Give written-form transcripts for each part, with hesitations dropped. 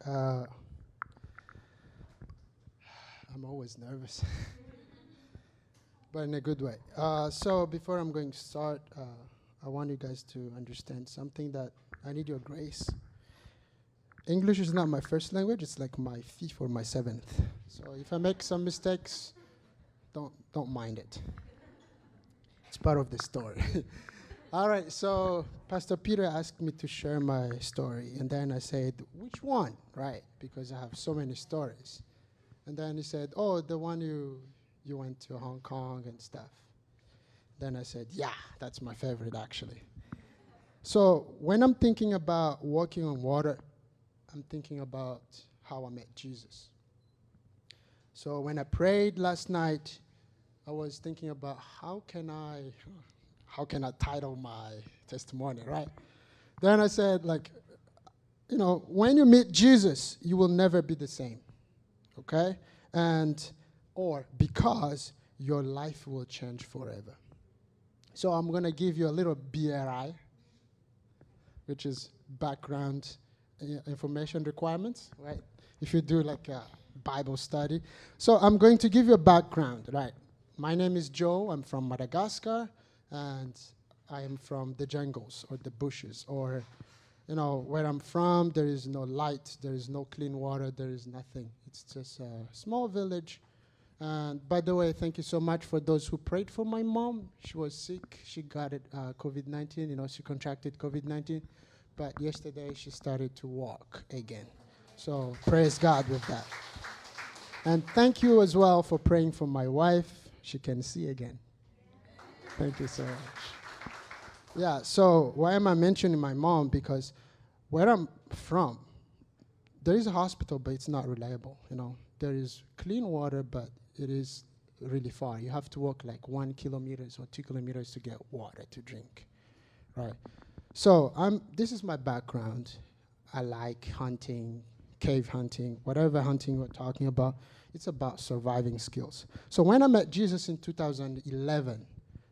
Uh, I'm always nervous, but in a good way. So before I'm going to start, I want you guys to understand something that I need your grace. English is not my first language; it's like my fifth or my seventh. So if I make some mistakes, don't mind it. It's part of the story. All right. So Pastor Peter asked me to share my story, and then I said, "Which one?" Right? Because I have so many stories. And then he said, "Oh, the one you went to Hong Kong and stuff." Then I said, "Yeah, that's my favorite actually." So when I'm thinking about walking on water, I'm thinking about how I met Jesus. So when I prayed last night, I was thinking about how can I title my testimony, right? Then I said, when you meet Jesus, you will never be the same. Okay? Or because your life will change forever. So I'm going to give you a little BRI, which is background information requirements, right? If you do like a Bible study. So I'm going to give you a background, right? My name is Joe. I'm from Madagascar, and I am from the jungles or the bushes, or where I'm from, there is no light, there is no clean water, there is nothing. It's just a small village. And by the way, thank you so much for those who prayed for my mom. She was sick. She got it, COVID-19. She contracted COVID-19. But yesterday, she started to walk again. So praise God with that. And thank you as well for praying for my wife. She can see again. Thank you so much. Yeah, so why am I mentioning my mom? Because where I'm from, there is a hospital, but it's not reliable. There is clean water, but it is really far. You have to walk like 1 kilometer or 2 kilometers to get water to drink, right? So this is my background. I like hunting, cave hunting, whatever hunting we're talking about. It's about surviving skills. So when I met Jesus in 2011,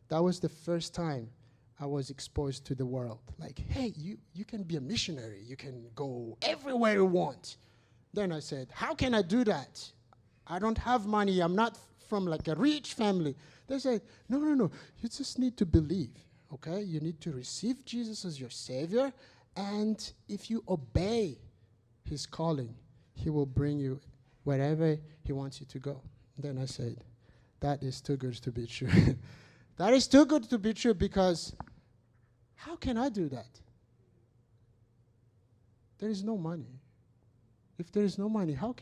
that was the first time I was exposed to the world. Like, hey, you can be a missionary. You can go everywhere you want. Then I said, how can I do that? I don't have money. I'm not from like a rich family. They said, no. You just need to believe, okay? You need to receive Jesus as your Savior. And if you obey His calling, He will bring you wherever He wants you to go. Then I said, that is too good to be true. That is too good to be true, because how can I do that? There is no money. If there is no money, how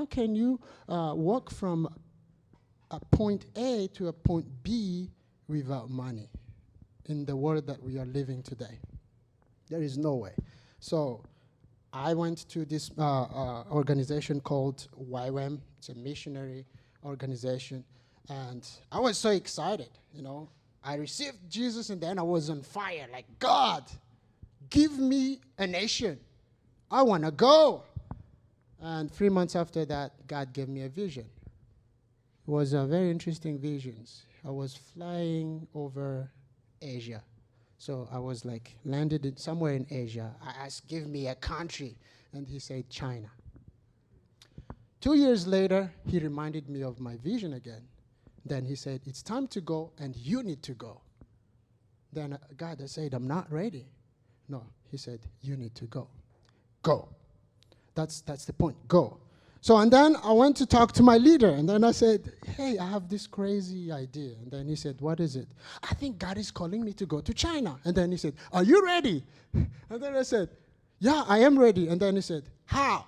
can you walk from a point A to a point B without money in the world that we are living today? There is no way. So I went to this organization called YWAM. It's a missionary organization. And I was so excited, I received Jesus, and then I was on fire. Like, God, give me a nation. I want to go. And 3 months after that, God gave me a vision. It was a very interesting vision. I was flying over Asia. So I was like landed somewhere in Asia. I asked, give me a country. And he said, China. 2 years later, he reminded me of my vision again. Then he said, it's time to go, and you need to go. Then God, I said, I'm not ready. No, he said, you need to go. Go. That's the point. Go. So, and then I went to talk to my leader, and then I said, hey, I have this crazy idea. And then he said, what is it? I think God is calling me to go to China. And then he said, are you ready? And then I said, yeah, I am ready. And then he said, how?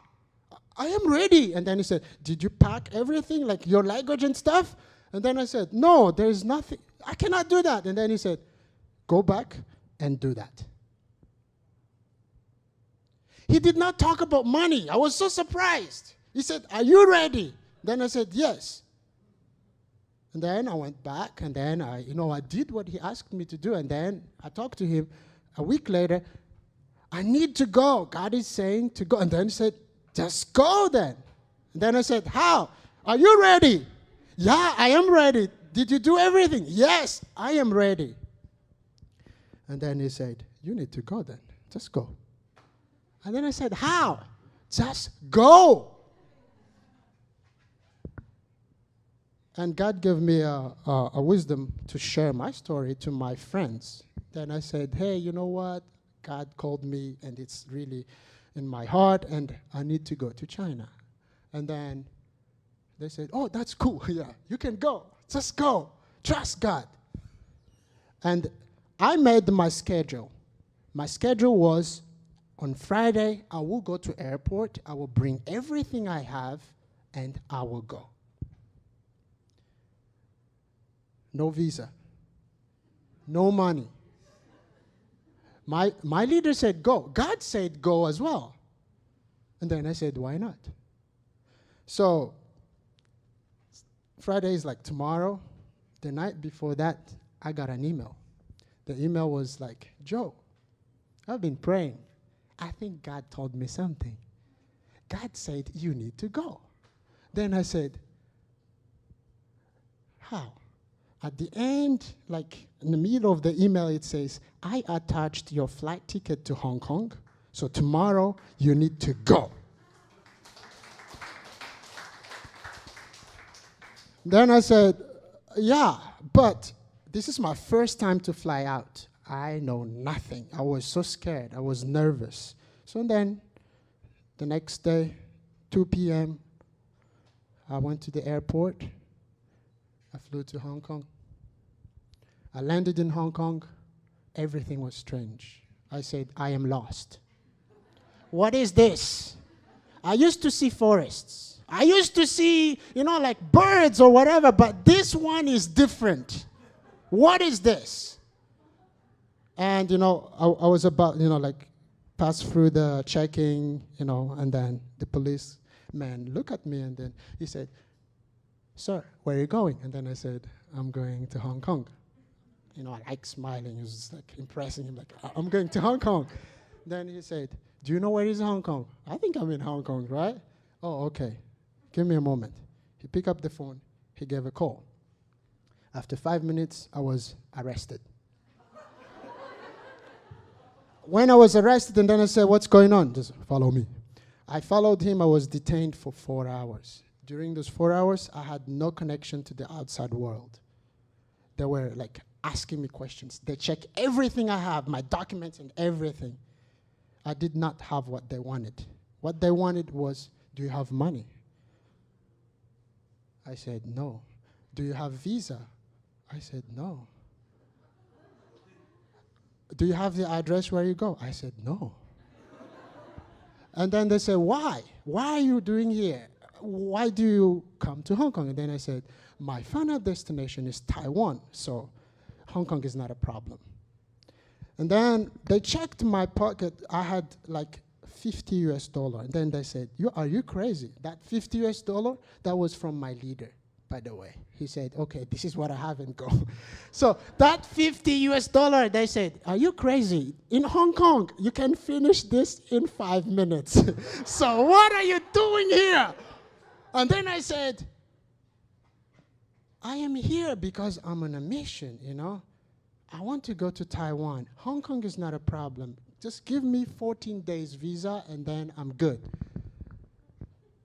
I am ready. And then he said, did you pack everything, like your luggage and stuff? And then I said, no, there is nothing. I cannot do that. And then he said, go back and do that. He did not talk about money. I was so surprised. He said, are you ready? Then I said, yes. And then I went back, and then I did what he asked me to do. And then I talked to him a week later. I need to go. God is saying to go. And then he said, just go then. And then I said, how? Are you ready? Yeah, I am ready. Did you do everything? Yes, I am ready. And then he said, you need to go then. Just go. And then I said, how? Just go. And God gave me a wisdom to share my story to my friends. Then I said, hey, you know what? God called me, and it's really in my heart, and I need to go to China. And then they said, oh, that's cool. Yeah, you can go. Just go. Trust God. And I made my schedule. My schedule was on Friday, I will go to airport. I will bring everything I have, and I will go. No visa. No money. My leader said go. God said go as well. And then I said, why not? So Friday is like tomorrow. The night before that, I got an email. The email was like, Joe, I've been praying. I think God told me something. God said you need to go. Then I said, how? At the end, like in the middle of the email, it says, I attached your flight ticket to Hong Kong, so tomorrow you need to go. Then I said, yeah, but this is my first time to fly out. I know nothing. I was so scared. I was nervous. So then the next day, 2 p.m., I went to the airport. I flew to Hong Kong. I landed in Hong Kong. Everything was strange. I said, I am lost. What is this? I used to see forests. I used to see, like birds or whatever, but this one is different. What is this? And, I was about, pass through the checking, and then the policeman looked at me, and then he said, sir, where are you going? And then I said, I'm going to Hong Kong. I like smiling. It was like impressing him, like, I'm going to Hong Kong. Then he said, do you know where is Hong Kong? I think I'm in Hong Kong, right? Oh, okay. Give me a moment. He picked up the phone. He gave a call. After 5 minutes, I was arrested. When I was arrested, and then I said, what's going on? Just follow me. I followed him. I was detained for 4 hours. During those 4 hours, I had no connection to the outside world. They were like asking me questions. They checked everything I have, my documents and everything. I did not have what they wanted. What they wanted was, do you have money? I said, no. Do you have visa? I said, no. Do you have the address where you go? I said, no. And then they said, why? Why are you doing here? Why do you come to Hong Kong? And then I said, my final destination is Taiwan, so Hong Kong is not a problem. And then they checked my pocket. I had like $50 US. And then they said, are you crazy? That $50 US, that was from my leader, by the way. He said, okay, this is what I have and go. So that $50 US, they said, are you crazy? In Hong Kong, you can finish this in 5 minutes. So what are you doing here? And then I said, I am here because I'm on a mission, I want to go to Taiwan. Hong Kong is not a problem. Just give me 14 days visa and then I'm good.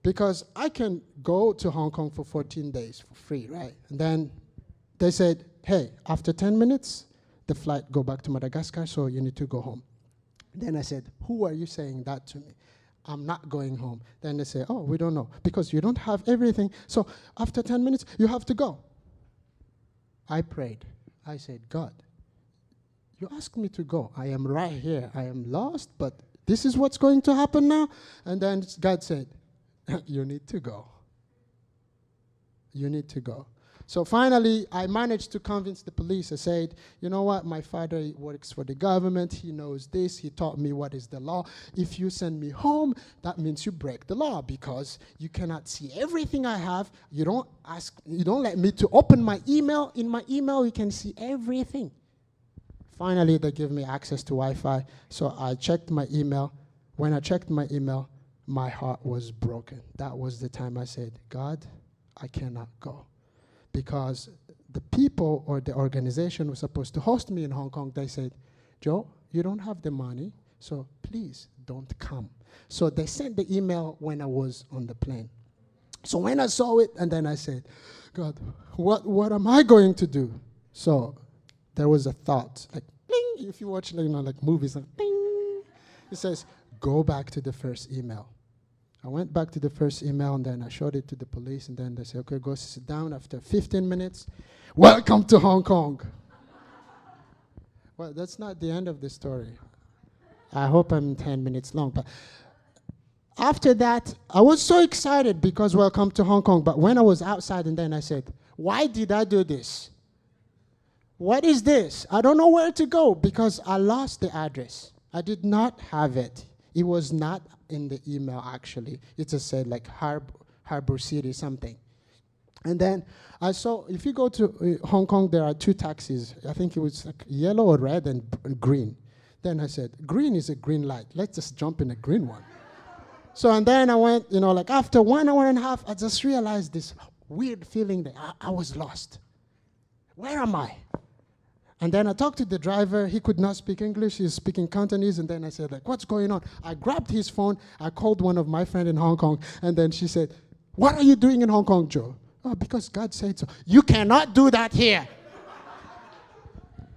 Because I can go to Hong Kong for 14 days for free, right? And then they said, hey, after 10 minutes, the flight go back to Madagascar, so you need to go home. Then I said, who are you saying that to me? I'm not going home. Then they say, oh, we don't know, because you don't have everything. So after 10 minutes, you have to go. I prayed. I said, God, you asked me to go. I am right here. I am lost, but this is what's going to happen now? And then God said, you need to go. You need to go. So finally, I managed to convince the police. I said, you know what, my father works for the government. He knows this. He taught me what is the law. If you send me home, that means you break the law because you cannot see everything I have. You don't let me to open my email. In my email, you can see everything. Finally, they give me access to Wi-Fi. So I checked my email. When I checked my email, my heart was broken. That was the time I said, God, I cannot go. Because the people or the organization was supposed to host me in Hong Kong. They said, Joe, you don't have the money, so please don't come. So they sent the email when I was on the plane. So when I saw it, and then I said, God, what am I going to do? So there was a thought, like, bling, if you watch, like movies, like, bling. It says, go back to the first email. I went back to the first email, and then I showed it to the police, and then they said, okay, go sit down. After 15 minutes, welcome to Hong Kong. Well, that's not the end of the story. I hope I'm 10 minutes long, but after that, I was so excited because welcome to Hong Kong. But when I was outside, and then I said, why did I do this? What is this? I don't know where to go because I lost the address. I did not have it. It was not in the email, actually. It just said like Harbor City something. And then I saw, if you go to Hong Kong, there are two taxis. I think it was like yellow or red and green. Then I said, green is a green light. Let's just jump in a green one. So, and then I went, like after 1 hour and a half, I just realized this weird feeling that I was lost. Where am I? And then I talked to the driver. He could not speak English. He was speaking Cantonese. And then I said, like, what's going on? I grabbed his phone. I called one of my friends in Hong Kong. And then she said, what are you doing in Hong Kong, Joe? Oh, because God said so. You cannot do that here.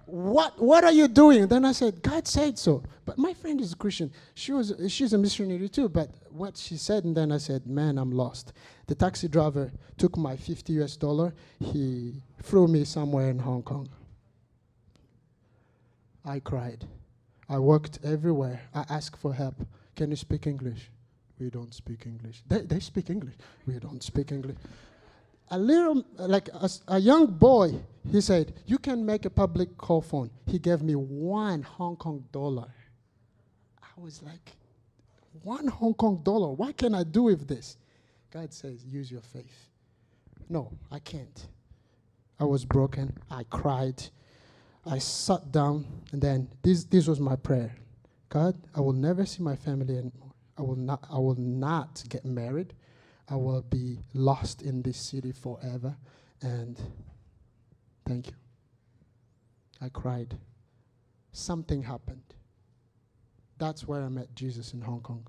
What are you doing? Then I said, God said so. But my friend is a Christian. She's a missionary too. But what she said, and then I said, man, I'm lost. The taxi driver took my $50. He threw me somewhere in Hong Kong. I cried. I walked everywhere. I asked for help. Can you speak English? We don't speak English. They speak English. We don't speak English. A young boy, he said, you can make a public call phone. He gave me $1 Hong Kong. I was like, $1 Hong Kong. What can I do with this? God says, use your faith. No, I can't. I was broken. I cried. I sat down, and then this was my prayer. God, I will never see my family anymore. I will not get married. I will be lost in this city forever. And thank you. I cried. Something happened. That's where I met Jesus in Hong Kong.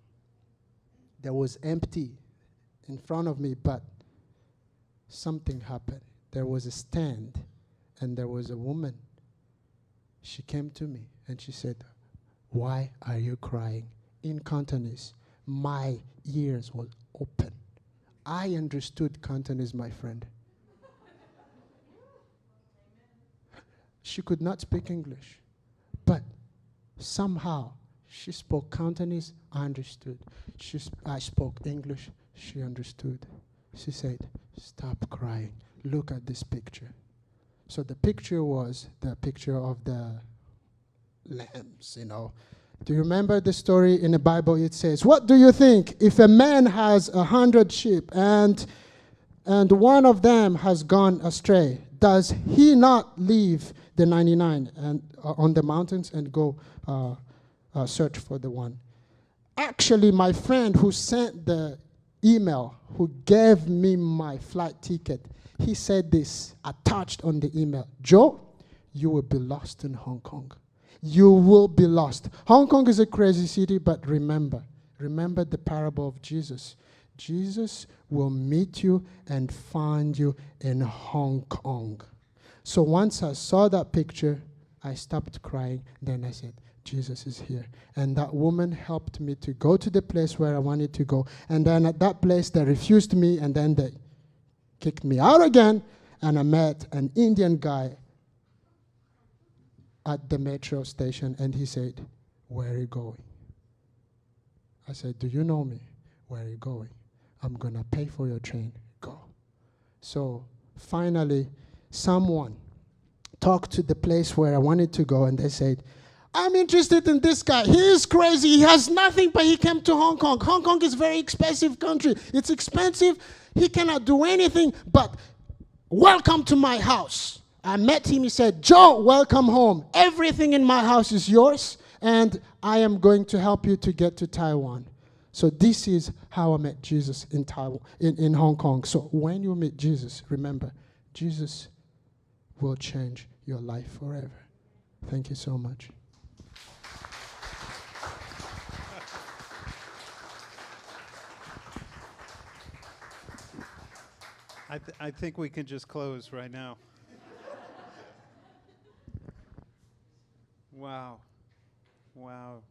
There was empty in front of me, but something happened. There was a stand, and there was a woman. She came to me, and she said, why are you crying? In Cantonese, my ears were open. I understood Cantonese, my friend. She could not speak English, but somehow she spoke Cantonese, I understood. I spoke English, she understood. She said, stop crying. Look at this picture. So the picture was the picture of the lambs, Do you remember the story in the Bible? It says, what do you think if a man has 100 sheep and one of them has gone astray? Does he not leave the 99 on the mountains and go search for the one? Actually, my friend who sent the email, who gave me my flight ticket, he said this, attached on the email, Joe, you will be lost in Hong Kong. You will be lost. Hong Kong is a crazy city, but remember the parable of Jesus. Jesus will meet you and find you in Hong Kong. So once I saw that picture, I stopped crying. Then I said, Jesus is here. And that woman helped me to go to the place where I wanted to go. And then at that place, they refused me, and then they kicked me out again. And I met an Indian guy at the metro station, and he said, where are you going? I said, do you know me? Where are you going? I'm going to pay for your train. Go. So finally, someone talked to the place where I wanted to go, and they said, I'm interested in this guy. He is crazy. He has nothing, but he came to Hong Kong. Hong Kong is a very expensive country. It's expensive. He cannot do anything, but welcome to my house. I met him. He said, Joe, welcome home. Everything in my house is yours, and I am going to help you to get to Taiwan. So this is how I met Jesus in Taiwan, in Hong Kong. So when you meet Jesus, remember, Jesus will change your life forever. Thank you so much. I think we can just close right now. Wow. Wow.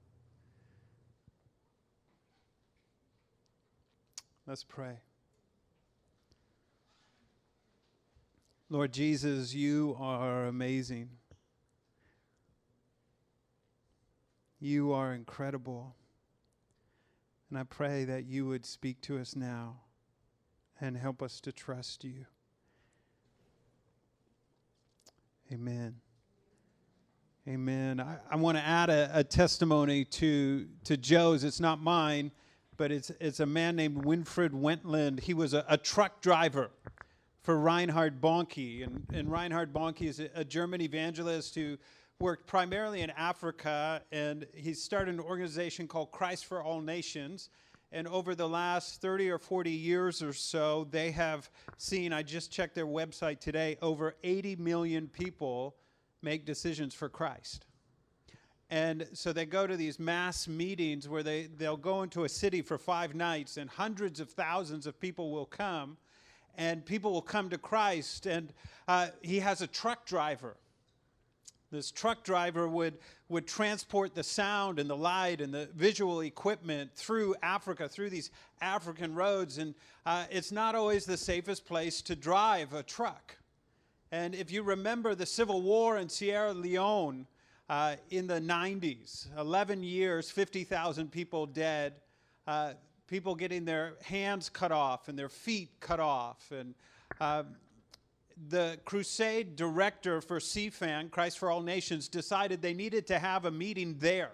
Let's pray. Lord Jesus, you are amazing. You are incredible. And I pray that you would speak to us now and help us to trust you. Amen. Amen. I want to add a testimony to Joe's. It's not mine, but it's a man named Winfred Wentland. He was a truck driver for Reinhard Bonnke. And Reinhard Bonnke is a German evangelist who worked primarily in Africa, and he started an organization called Christ for All Nations. And over the last 30 or 40 years or so, they have seen, I just checked their website today, over 80 million people make decisions for Christ. And so they go to these mass meetings where they'll go into a city for 5 nights, and hundreds of thousands of people will come, and people will come to Christ. And he has a truck driver. This truck driver would transport the sound and the light and the visual equipment through Africa, through these African roads. And it's not always the safest place to drive a truck. And if you remember the Civil War in Sierra Leone in the 90s, 11 years, 50,000 people dead, people getting their hands cut off and their feet cut off. And the crusade director for CFAN, Christ for All Nations, decided they needed to have a meeting there.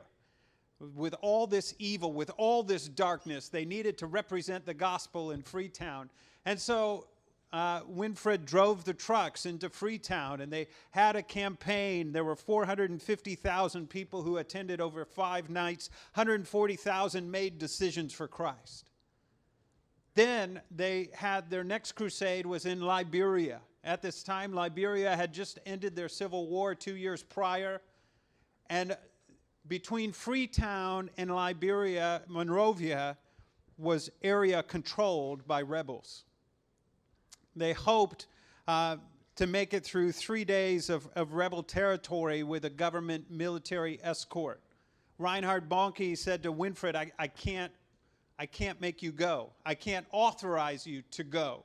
With all this evil, with all this darkness, they needed to represent the gospel in Freetown. And so Winfred drove the trucks into Freetown, and they had a campaign. There were 450,000 people who attended over 5 nights. 140,000 made decisions for Christ. Then they had their next crusade was in Liberia. At this time, Liberia had just ended their civil war 2 years prior. And between Freetown and Liberia, Monrovia was area controlled by rebels. They hoped to make it through 3 days of rebel territory with a government military escort. Reinhard Bonnke said to Winfred, I can't make you go. I can't authorize you to go.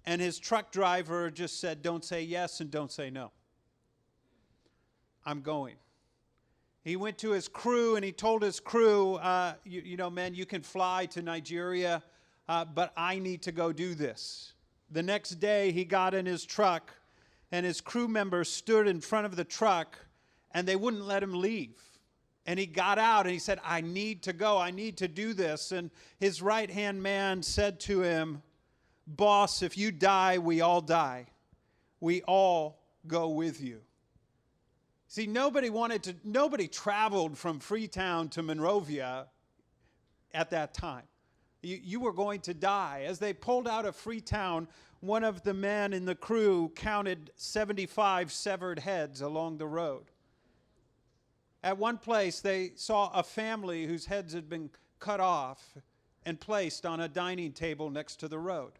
And his truck driver just said, don't say yes and don't say no. I'm going. He went to his crew and he told his crew, you know, man, you can fly to Nigeria, but I need to go do this. The next day he got in his truck and his crew members stood in front of the truck and they wouldn't let him leave. And he got out and he said, I need to go. I need to do this. And his right-hand man said to him, boss, if you die, we all die. We all go with you. See, nobody traveled from Freetown to Monrovia at that time. You were going to die. As they pulled out of Freetown, one of the men in the crew counted 75 severed heads along the road. At one place, they saw a family whose heads had been cut off and placed on a dining table next to the road.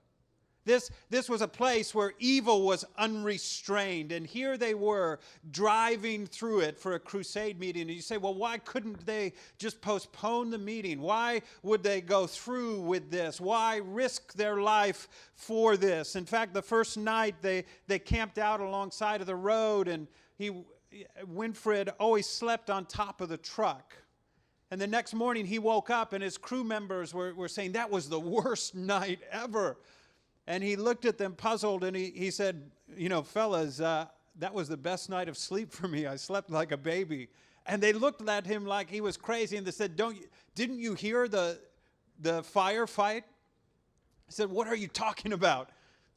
This was a place where evil was unrestrained, and here they were driving through it for a crusade meeting. And you say, well, why couldn't they just postpone the meeting? Why would they go through with this? Why risk their life for this? In fact, the first night they camped out alongside of the road, and Winfred always slept on top of the truck. And the next morning he woke up and his crew members were saying, that was the worst night ever. And he looked at them puzzled and he said, you know, fellas, that was the best night of sleep for me. I slept like a baby. And they looked at him like he was crazy and they said, didn't you hear the firefight? He said, what are you talking about?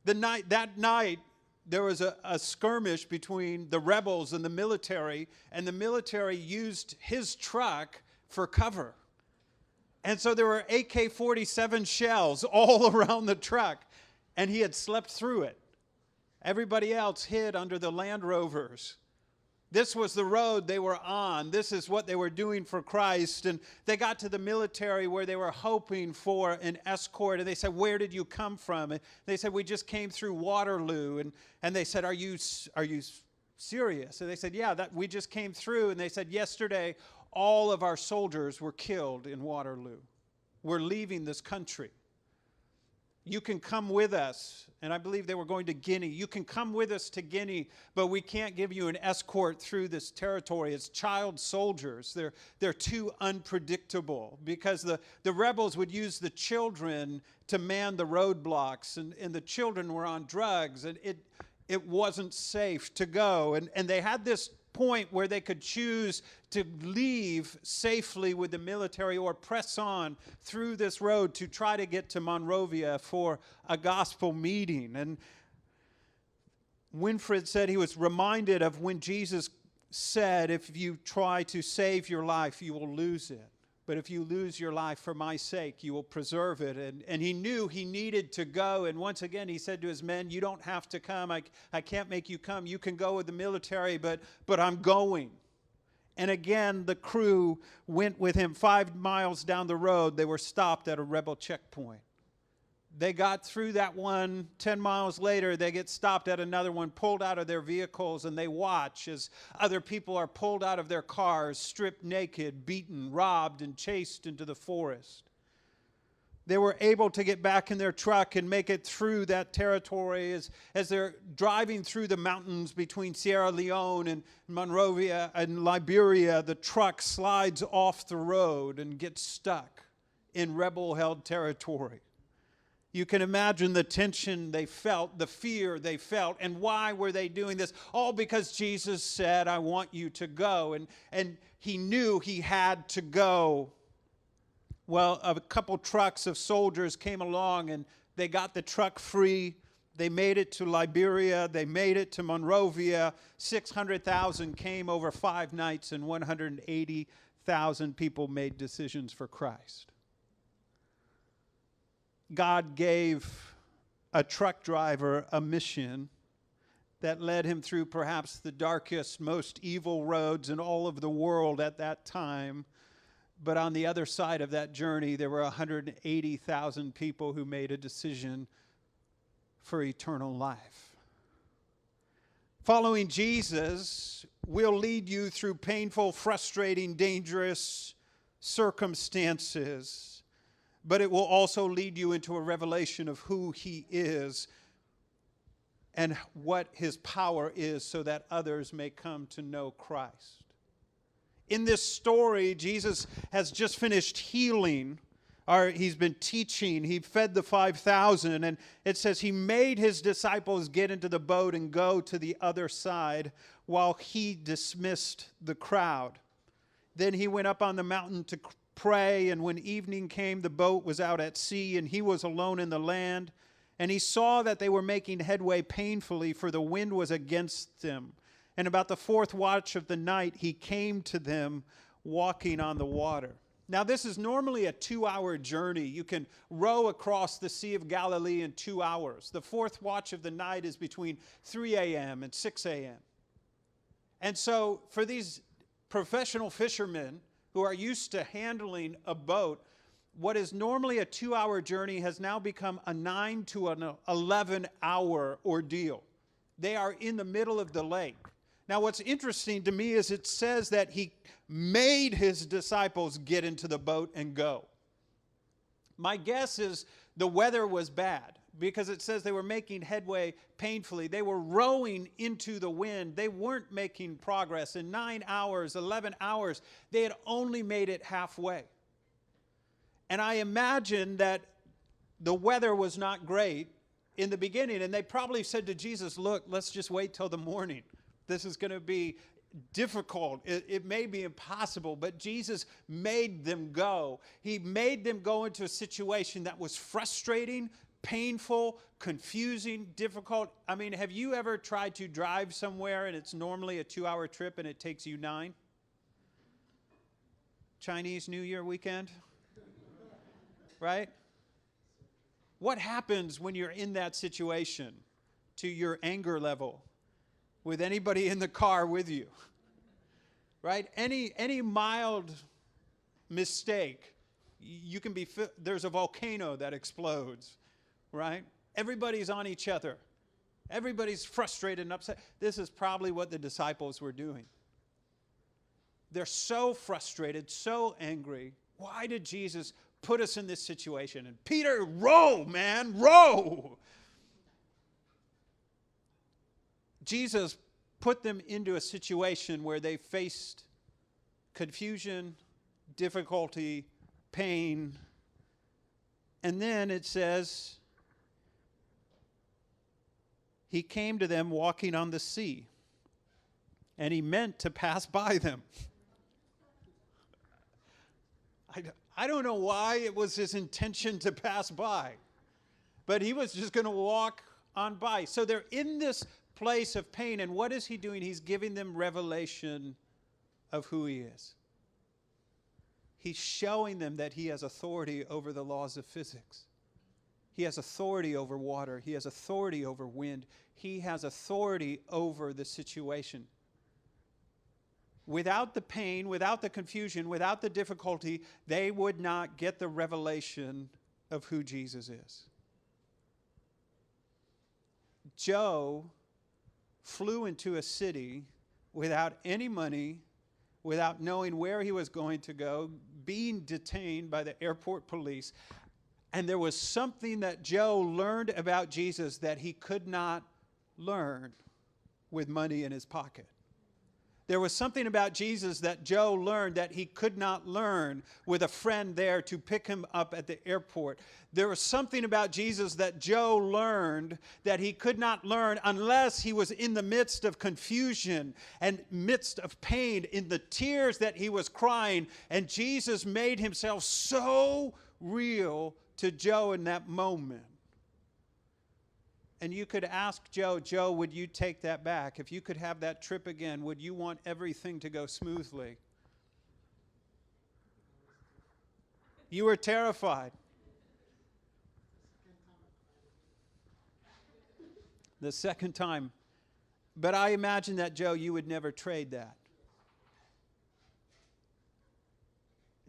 That night, there was a skirmish between the rebels and the military used his truck for cover. And so there were AK-47 shells all around the truck. And he had slept through it. Everybody else hid under the Land Rovers. This was the road they were on. This is what they were doing for Christ. And they got to the military where they were hoping for an escort. And they said, "Where did you come from?" And they said, "We just came through Waterloo." And they said, Are you serious?" And they said, "Yeah, we just came through." And they said, "Yesterday, all of our soldiers were killed in Waterloo. We're leaving this country. You can come with us." And I believe they were going to Guinea. "You can come with us to Guinea, but we can't give you an escort through this territory. It's child soldiers. They're too unpredictable," because the rebels would use the children to man the roadblocks, and the children were on drugs, and it wasn't safe to go. And they had this point where they could choose to leave safely with the military or press on through this road to try to get to Monrovia for a gospel meeting. And Winfred said he was reminded of when Jesus said, "If you try to save your life, you will lose it. But if you lose your life for my sake, you will preserve it." And he knew he needed to go. And once again, he said to his men, "You don't have to come. I can't make you come. You can go with the military, but I'm going." And again, the crew went with him. 5 miles down the road, they were stopped at a rebel checkpoint. They got through that one. 10 miles later, they get stopped at another one, pulled out of their vehicles, and they watch as other people are pulled out of their cars, stripped naked, beaten, robbed, and chased into the forest. They were able to get back in their truck and make it through that territory. As they're driving through the mountains between Sierra Leone and Monrovia and Liberia, the truck slides off the road and gets stuck in rebel-held territory. You can imagine the tension they felt, the fear they felt, and why were they doing this? All because Jesus said, "I want you to go," and he knew he had to go. Well, a couple trucks of soldiers came along, and they got the truck free. They made it to Liberia. They made it to Monrovia. 600,000 came over 5 nights, and 180,000 people made decisions for Christ. God gave a truck driver a mission that led him through perhaps the darkest, most evil roads in all of the world at that time. But on the other side of that journey, there were 180,000 people who made a decision for eternal life. Following Jesus will lead you through painful, frustrating, dangerous circumstances, but it will also lead you into a revelation of who he is and what his power is so that others may come to know Christ. In this story, Jesus has just finished healing, or he's been teaching. He fed the 5,000, and it says he made his disciples get into the boat and go to the other side while he dismissed the crowd. Then he went up on the mountain to pray, and when evening came, the boat was out at sea, and he was alone in the land. And he saw that they were making headway painfully, for the wind was against them. And about the 4th watch of the night, he came to them walking on the water. Now, this is normally a 2-hour journey. You can row across the Sea of Galilee in 2 hours. The 4th watch of the night is between 3 a.m. and 6 a.m. And so for these professional fishermen who are used to handling a boat, what is normally a 2-hour journey has now become a 9 to an 11-hour ordeal. They are in the middle of the lake. Now, what's interesting to me is it says that he made his disciples get into the boat and go. My guess is the weather was bad, because it says they were making headway painfully. They were rowing into the wind. They weren't making progress. In 9 hours, 11 hours, they had only made it halfway. And I imagine that the weather was not great in the beginning, and they probably said to Jesus, "Look, let's just wait till the morning. This is going to be difficult. It may be impossible," but Jesus made them go. He made them go into a situation that was frustrating, painful, confusing, difficult. I mean, have you ever tried to drive somewhere and it's normally a 2-hour trip and it takes you 9? Chinese New Year weekend? Right? What happens when you're in that situation to your anger level with anybody in the car with you? right? Any mild mistake, you can be, there's a volcano that explodes, right? Everybody's on each other. Everybody's frustrated and upset. This is probably what the disciples were doing. They're so frustrated, so angry. Why did Jesus put us in this situation? And Peter, row, man, row. Jesus put them into a situation where they faced confusion, difficulty, pain. And then it says, he came to them walking on the sea, and he meant to pass by them. I don't know why it was his intention to pass by, but he was just going to walk on by. So they're in this place of pain, and what is he doing? He's giving them revelation of who he is. He's showing them that he has authority over the laws of physics. He has authority over water. He has authority over wind. He has authority over the situation. Without the pain, without the confusion, without the difficulty, they would not get the revelation of who Jesus is. Joe flew into a city without any money, without knowing where he was going to go, being detained by the airport police. And there was something that Joe learned about Jesus that he could not learn with money in his pocket. There was something about Jesus that Joe learned that he could not learn with a friend there to pick him up at the airport. There was something about Jesus that Joe learned that he could not learn unless he was in the midst of confusion and midst of pain, in the tears that he was crying. And Jesus made himself so real to Joe in that moment. And you could ask Joe, Joe, would you take that back? If you could have that trip again, would you want everything to go smoothly? You were terrified. The second time. But I imagine that, Joe, you would never trade that.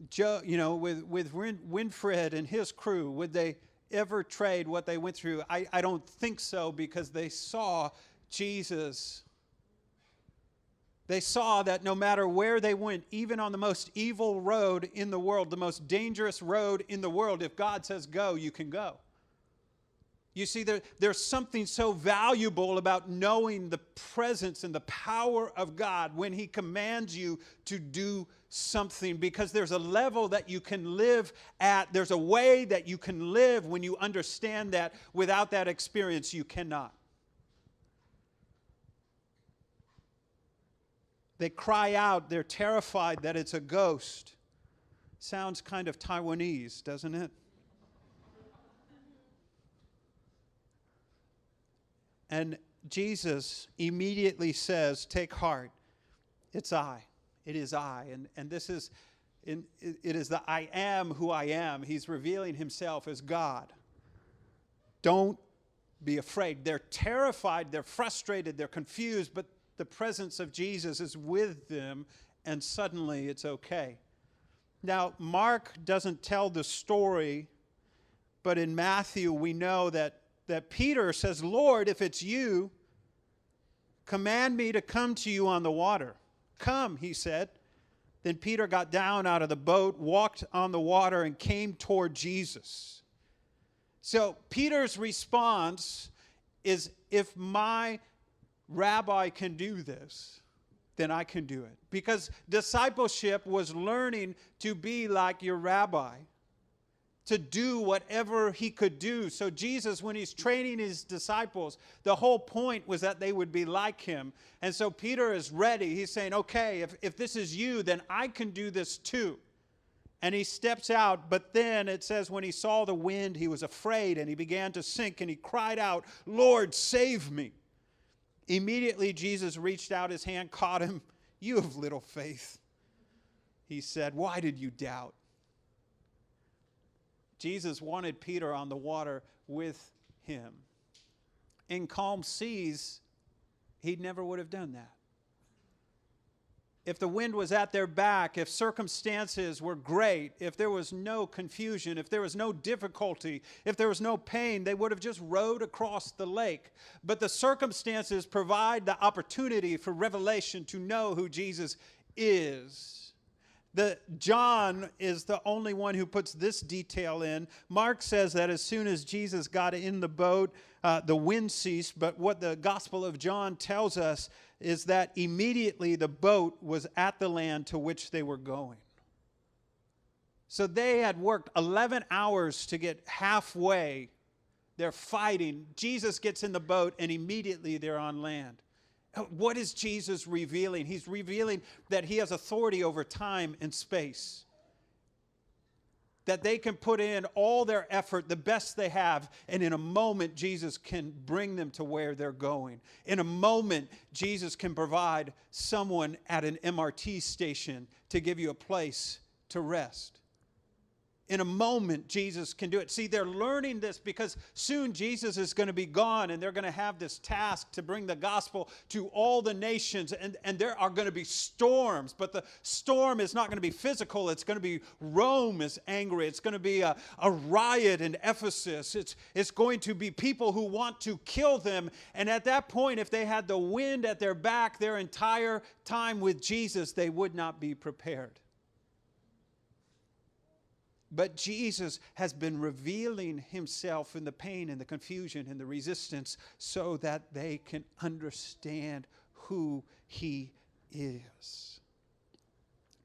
Joe, you know, with Winfred and his crew, would they ever trade what they went through? I don't think so, because they saw Jesus. They saw that no matter where they went, even on the most evil road in the world, the most dangerous road in the world, if God says go, you can go. You see, there's something so valuable about knowing the presence and the power of God when he commands you to do something, because there's a level that you can live at. There's a way that you can live when you understand that. Without that experience, you cannot. They cry out. They're terrified that it's a ghost. Sounds kind of Taiwanese, doesn't it? And Jesus immediately says, take heart, it's I. It is I. And this is, it is the I am who I am. He's revealing himself as God. Don't be afraid. They're terrified, they're frustrated, they're confused, but the presence of Jesus is with them, and suddenly it's okay. Now, Mark doesn't tell the story, but in Matthew we know that Peter says, Lord, if it's you, command me to come to you on the water. Come, he said. Then Peter got down out of the boat, walked on the water, and came toward Jesus. So Peter's response is, if my rabbi can do this, then I can do it. Because discipleship was learning to be like your rabbi, to do whatever he could do. So Jesus, when he's training his disciples, the whole point was that they would be like him. And so Peter is ready. He's saying, okay, if this is you, then I can do this too. And he steps out, but then it says when he saw the wind, he was afraid and he began to sink, and he cried out, Lord, save me. Immediately Jesus reached out his hand, caught him. You have little faith, he said. Why did you doubt? Jesus wanted Peter on the water with him. In calm seas, he never would have done that. if the wind was at their back, if circumstances were great, if there was no confusion, if there was no difficulty, if there was no pain, they would have just rowed across the lake. But the circumstances provide the opportunity for revelation to know who Jesus is. John is the only one who puts this detail in. Mark says that as soon as Jesus got in the boat, the wind ceased. But what the Gospel of John tells us is that immediately the boat was at the land to which they were going. So they had worked 11 hours to get halfway. They're fighting. Jesus gets in the boat, and immediately they're on land. What is Jesus revealing? He's revealing that he has authority over time and space. That they can put in all their effort, the best they have, and in a moment, Jesus can bring them to where they're going. In a moment, Jesus can provide someone at an MRT station to give you a place to rest. In a moment, Jesus can do it. See, they're learning this because soon Jesus is going to be gone, and they're going to have this task to bring the gospel to all the nations, and there are going to be storms. But the storm is not going to be physical. It's going to be Rome is angry. It's going to be a riot in Ephesus. It's going to be people who want to kill them. And at that point, if they had the wind at their back their entire time with Jesus, they would not be prepared. But Jesus has been revealing himself in the pain and the confusion and the resistance so that they can understand who he is.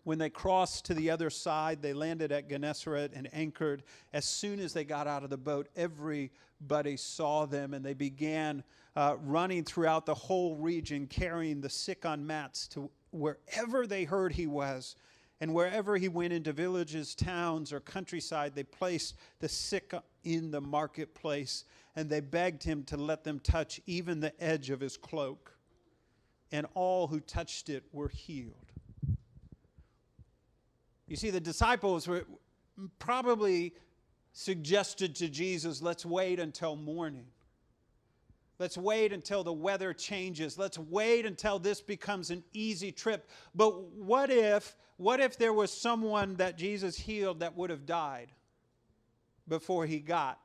When they crossed to the other side, they landed at Gennesaret and anchored. As soon as they got out of the boat, everybody saw them, and they began running throughout the whole region, carrying the sick on mats to wherever they heard he was. And wherever he went into villages, towns, or countryside, they placed the sick in the marketplace, and they begged him to let them touch even the edge of his cloak. And all who touched it were healed. You see, the disciples were probably suggested to Jesus, let's wait until morning. Let's wait until the weather changes. Let's wait until this becomes an easy trip. But what if there was someone that Jesus healed that would have died before he got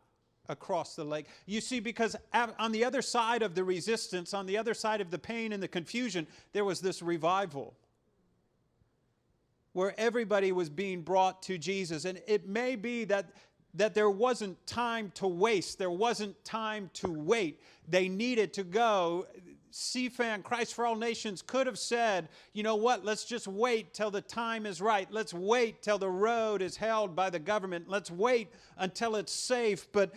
across the lake? You see, because on the other side of the resistance, on the other side of the pain and the confusion, there was this revival where everybody was being brought to Jesus. And it may be that there wasn't time to waste. There wasn't time to wait. They needed to go. CFAN, Christ for All Nations, could have said, you know what, let's just wait till the time is right. Let's wait till the road is held by the government. Let's wait until it's safe. But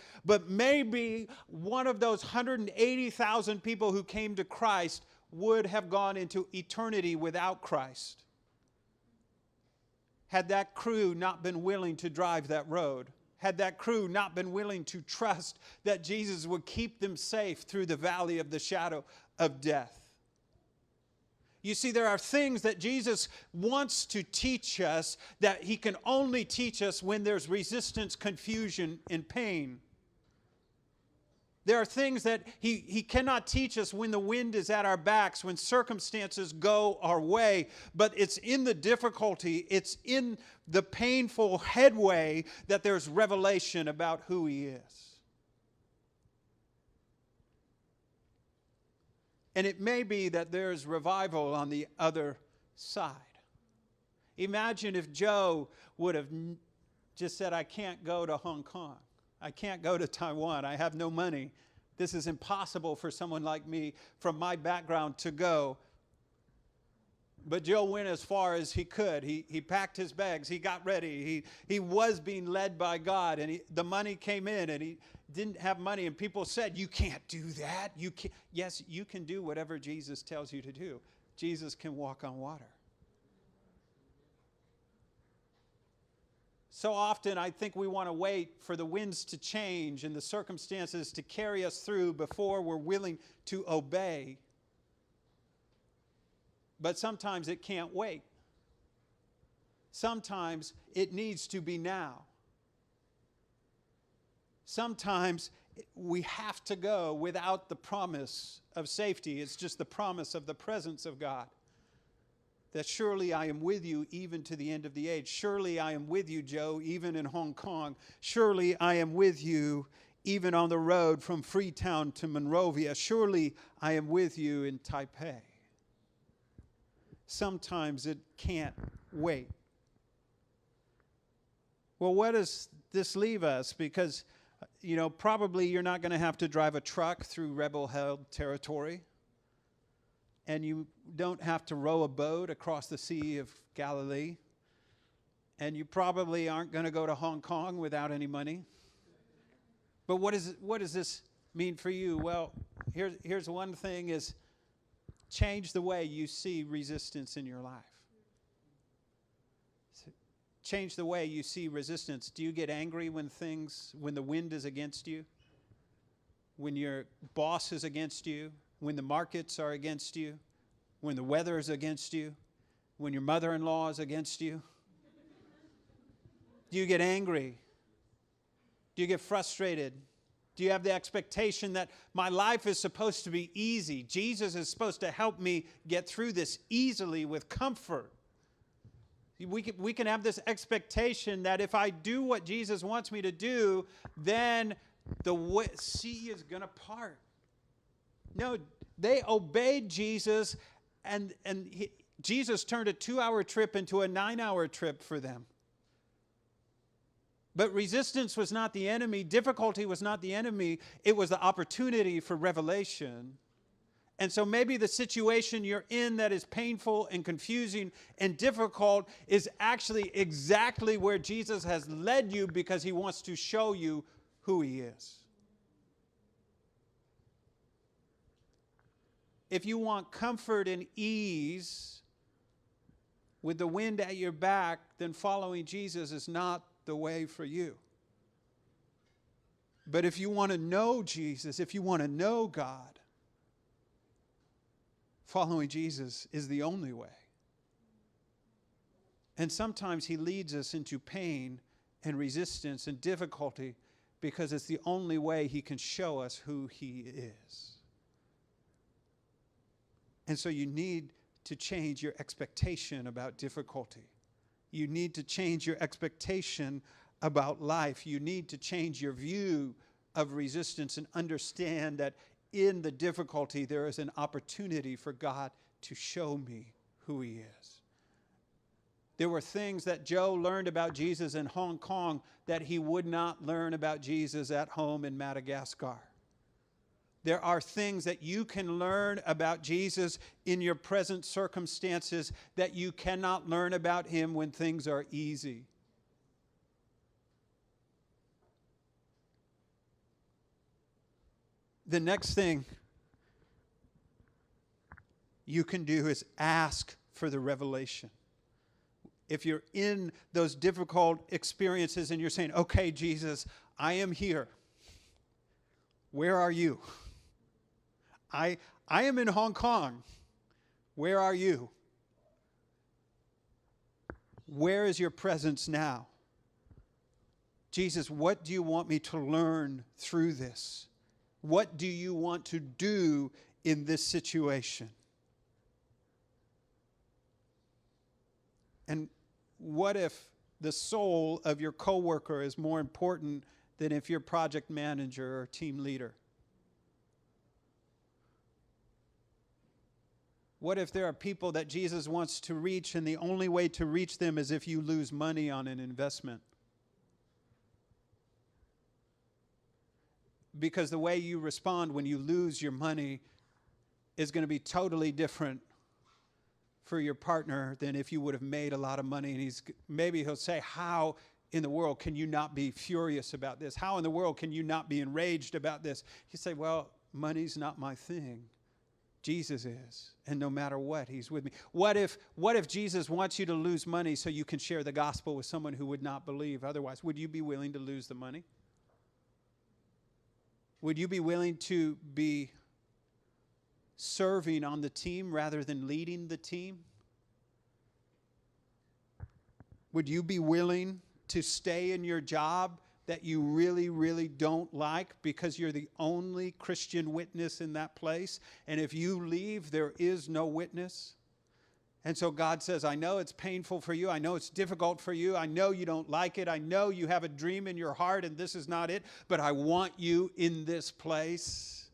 maybe one of those 180,000 people who came to Christ would have gone into eternity without Christ had that crew not been willing to drive that road. Had that crew not been willing to trust that Jesus would keep them safe through the valley of the shadow of death. You see, there are things that Jesus wants to teach us that he can only teach us when there's resistance, confusion, and pain. There are things that he cannot teach us when the wind is at our backs, when circumstances go our way. But it's in the difficulty, it's in the painful headway that there's revelation about who he is. And it may be that there's revival on the other side. Imagine if Joe would have just said, I can't go to Hong Kong. I can't go to Taiwan. I have no money. This is impossible for someone like me from my background to go. But Joe went as far as he could. He packed his bags. He got ready. He was being led by God. And the money came in, and he didn't have money. And people said, you can't do that. You can't. Yes, you can do whatever Jesus tells you to do. Jesus can walk on water. So often I think we want to wait for the winds to change and the circumstances to carry us through before we're willing to obey. But sometimes it can't wait. Sometimes it needs to be now. Sometimes we have to go without the promise of safety. It's just the promise of the presence of God. that surely I am with you even to the end of the age. Surely I am with you, Joe, even in Hong Kong. Surely I am with you even on the road from Freetown to Monrovia. Surely I am with you in Taipei. Sometimes it can't wait. Well, where does this leave us? Because, probably you're not going to have to drive a truck through rebel-held territory. And you don't have to row a boat across the Sea of Galilee. And you probably aren't going to go to Hong Kong without any money. But what does this mean for you? Well, here's one thing is change the way you see resistance in your life. Change the way you see resistance. Do you get angry when the wind is against you? When your boss is against you? When the markets are against you? When the weather is against you? When your mother-in-law is against you? Do you get angry? Do you get frustrated? Do you have the expectation that my life is supposed to be easy? Jesus is supposed to help me get through this easily with comfort. We can have this expectation that if I do what Jesus wants me to do, then the sea is going to part. No, they obeyed Jesus, and Jesus turned a 2-hour trip into a 9-hour trip for them. But resistance was not the enemy. Difficulty was not the enemy. It was the opportunity for revelation. And so maybe the situation you're in that is painful and confusing and difficult is actually exactly where Jesus has led you because he wants to show you who he is. If you want comfort and ease with the wind at your back, then following Jesus is not the way for you. But if you want to know Jesus, if you want to know God, following Jesus is the only way. And sometimes he leads us into pain and resistance and difficulty because it's the only way he can show us who he is. And so you need to change your expectation about difficulty. You need to change your expectation about life. You need to change your view of resistance and understand that in the difficulty, there is an opportunity for God to show me who he is. There were things that Joe learned about Jesus in Hong Kong that he would not learn about Jesus at home in Madagascar. There are things that you can learn about Jesus in your present circumstances that you cannot learn about him when things are easy. The next thing you can do is ask for the revelation. If you're in those difficult experiences and you're saying, okay, Jesus, I am here. Where are you? I am in Hong Kong. Where are you? Where is your presence now? Jesus, what do you want me to learn through this? What do you want to do in this situation? And what if the soul of your coworker is more important than if you're project manager or team leader? What if there are people that Jesus wants to reach and the only way to reach them is if you lose money on an investment? Because the way you respond when you lose your money is going to be totally different for your partner than if you would have made a lot of money. And maybe he'll say, how in the world can you not be furious about this? How in the world can you not be enraged about this? You say, well, money's not my thing. Jesus is. And no matter what, he's with me. What if Jesus wants you to lose money so you can share the gospel with someone who would not believe otherwise? Would you be willing to lose the money? Would you be willing to be serving on the team rather than leading the team? Would you be willing to stay in your job that you really, really don't like because you're the only Christian witness in that place? And if you leave, there is no witness? And so God says, I know it's painful for you. I know it's difficult for you. I know you don't like it. I know you have a dream in your heart and this is not it. But I want you in this place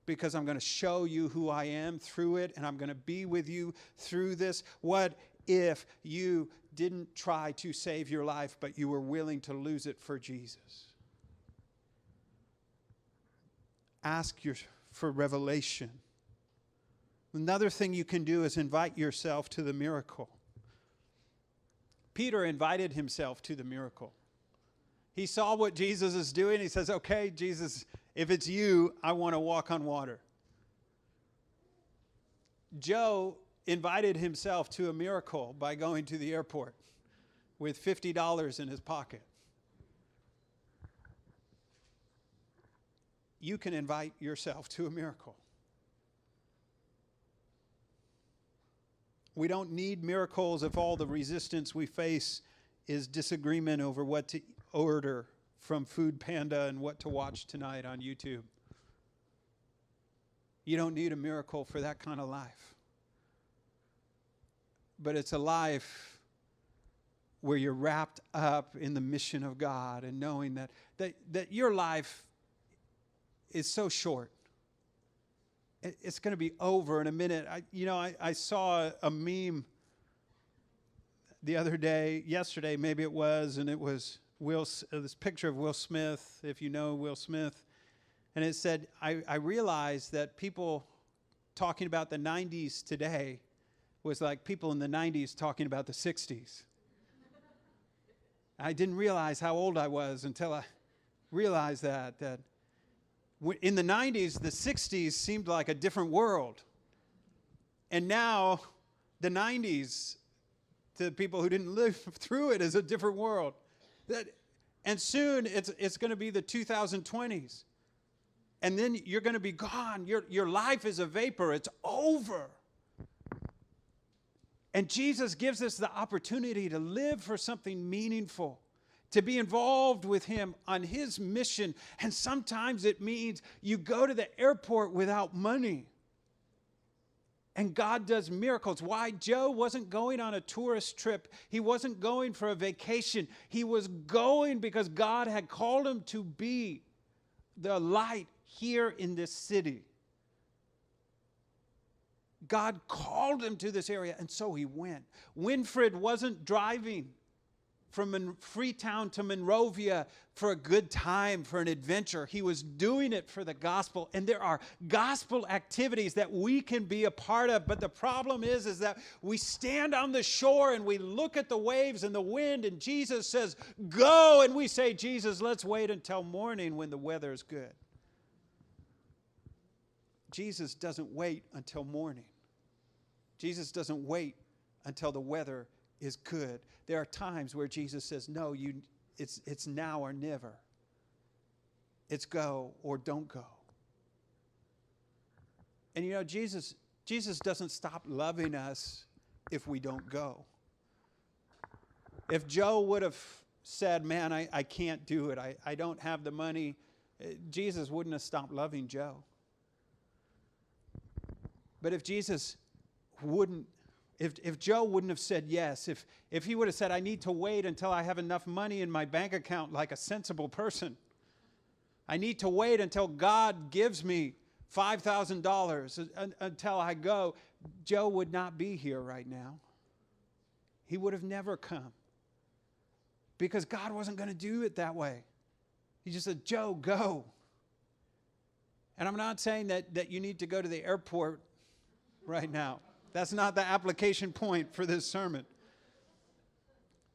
because I'm going to show you who I am through it, and I'm going to be with you through this. What if you didn't try to save your life, but you were willing to lose it for Jesus? Ask for revelation. Another thing you can do is invite yourself to the miracle. Peter invited himself to the miracle. He saw what Jesus is doing. He says, okay, Jesus, if it's you, I want to walk on water. Joe invited himself to a miracle by going to the airport with $50 in his pocket. You can invite yourself to a miracle. We don't need miracles if all the resistance we face is disagreement over what to order from Food Panda and what to watch tonight on YouTube. You don't need a miracle for that kind of life. But it's a life where you're wrapped up in the mission of God and knowing that your life is so short. It's going to be over in a minute. I saw a meme the other day, yesterday maybe it was, and it was this picture of Will Smith, if you know Will Smith. And it said, I realized that people talking about the 90s today was like people in the 90s talking about the 60s. I didn't realize how old I was until I realized that in the 90s, the 60s seemed like a different world. And now, the 90s, to people who didn't live through it, is a different world. And soon, it's going to be the 2020s. And then you're going to be gone. Your life is a vapor. It's over. And Jesus gives us the opportunity to live for something meaningful, to be involved with him on his mission. And sometimes it means you go to the airport without money. And God does miracles. Why? Joe wasn't going on a tourist trip. He wasn't going for a vacation. He was going because God had called him to be the light here in this city. God called him to this area, and so he went. Winfred wasn't driving from Freetown to Monrovia for a good time, for an adventure. He was doing it for the gospel. And there are gospel activities that we can be a part of. But the problem is that we stand on the shore and we look at the waves and the wind, and Jesus says, go. And we say, Jesus, let's wait until morning when the weather is good. Jesus doesn't wait until morning. Jesus doesn't wait until the weather is good. There are times where Jesus says, no, it's now or never. It's go or don't go. And you know, Jesus doesn't stop loving us if we don't go. If Joe would have said, man, I can't do it, I don't have the money, Jesus wouldn't have stopped loving Joe. But if Jesus wouldn't, if Joe wouldn't have said yes, if he would have said, I need to wait until I have enough money in my bank account like a sensible person, I need to wait until God gives me $5,000 until I go, Joe would not be here right now. He would have never come. Because God wasn't going to do it that way. He just said, Joe, go. And I'm not saying that you need to go to the airport right now. That's not the application point for this sermon.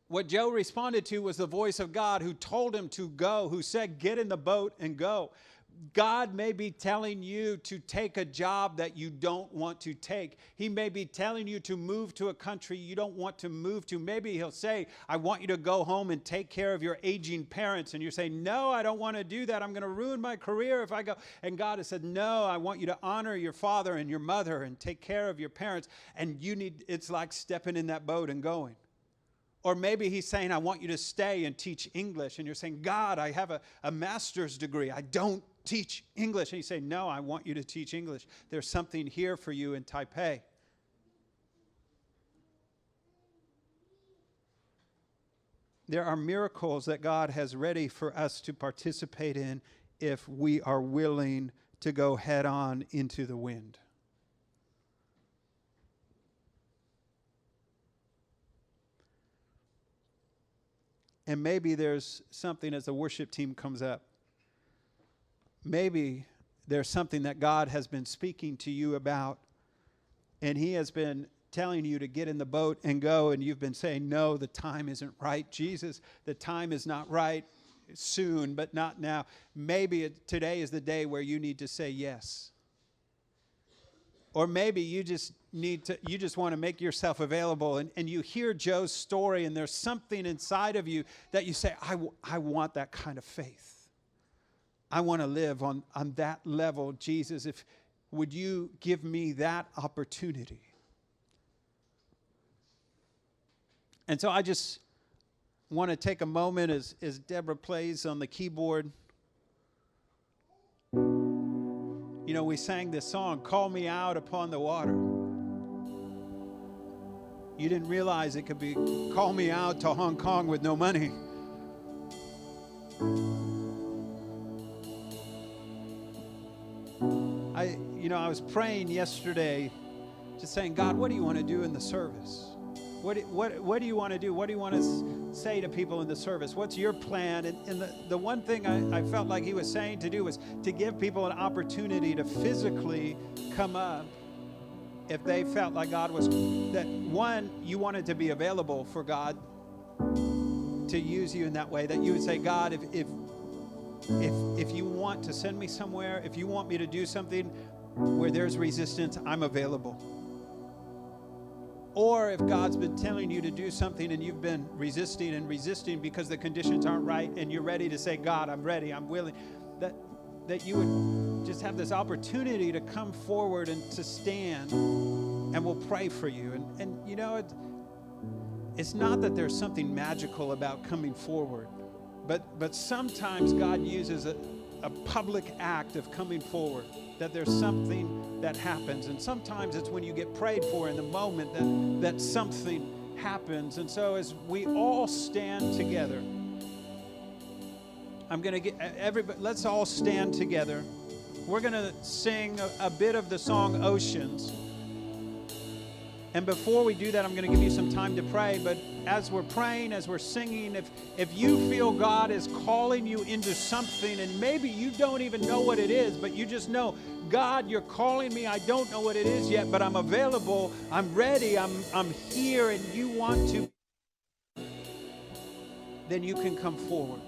What Joe responded to was the voice of God who told him to go, who said, get in the boat and go. God may be telling you to take a job that you don't want to take. He may be telling you to move to a country you don't want to move to. Maybe he'll say, I want you to go home and take care of your aging parents. And you're saying, no, I don't want to do that. I'm going to ruin my career if I go. And God has said, no, I want you to honor your father and your mother and take care of your parents. And it's like stepping in that boat and going. Or maybe he's saying, I want you to stay and teach English. And you're saying, God, I have a master's degree. I don't teach English. And he's saying, no, I want you to teach English. There's something here for you in Taipei. there are miracles that God has ready for us to participate in if we are willing to go head on into the wind. And maybe there's something as the worship team comes up. Maybe there's something that God has been speaking to you about, and he has been telling you to get in the boat and go, and you've been saying, no, the time isn't right. Jesus, the time is not right. Soon, but not now. Maybe today is the day where you need to say yes. Or maybe you just want to make yourself available, and you hear Joe's story, and there's something inside of you that you say, I want that kind of faith. I want to live on that level. Jesus, would you give me that opportunity? And so I just want to take a moment as Deborah plays on the keyboard. You know, we sang this song, Call Me Out Upon the Water. You didn't realize it could be Call Me Out to Hong Kong with no money. I was praying yesterday, just saying, God, what do you want to do in the service? What do you want to do? What do you want to say to people in the service? What's your plan? And the one thing I felt like he was saying to do was to give people an opportunity to physically come up if they felt like God was, that one, you wanted to be available for God to use you in that way, that you would say, God, if you want to send me somewhere, if you want me to do something where there's resistance, I'm available. Or if God's been telling you to do something and you've been resisting because the conditions aren't right, and you're ready to say, God, I'm ready, I'm willing, that you would just have this opportunity to come forward and to stand, and we'll pray for you. And you know, it's not that there's something magical about coming forward, but sometimes God uses a public act of coming forward, that there's something that happens. And sometimes it's when you get prayed for in the moment that something happens. And so as we all stand together, I'm going to get everybody, let's all stand together. We're going to sing a bit of the song Oceans. And before we do that, I'm going to give you some time to pray. But as we're praying, as we're singing, if you feel God is calling you into something, and maybe you don't even know what it is, but you just know, God, you're calling me. I don't know what it is yet, but I'm available. I'm ready. I'm here, and you want to, then you can come forward.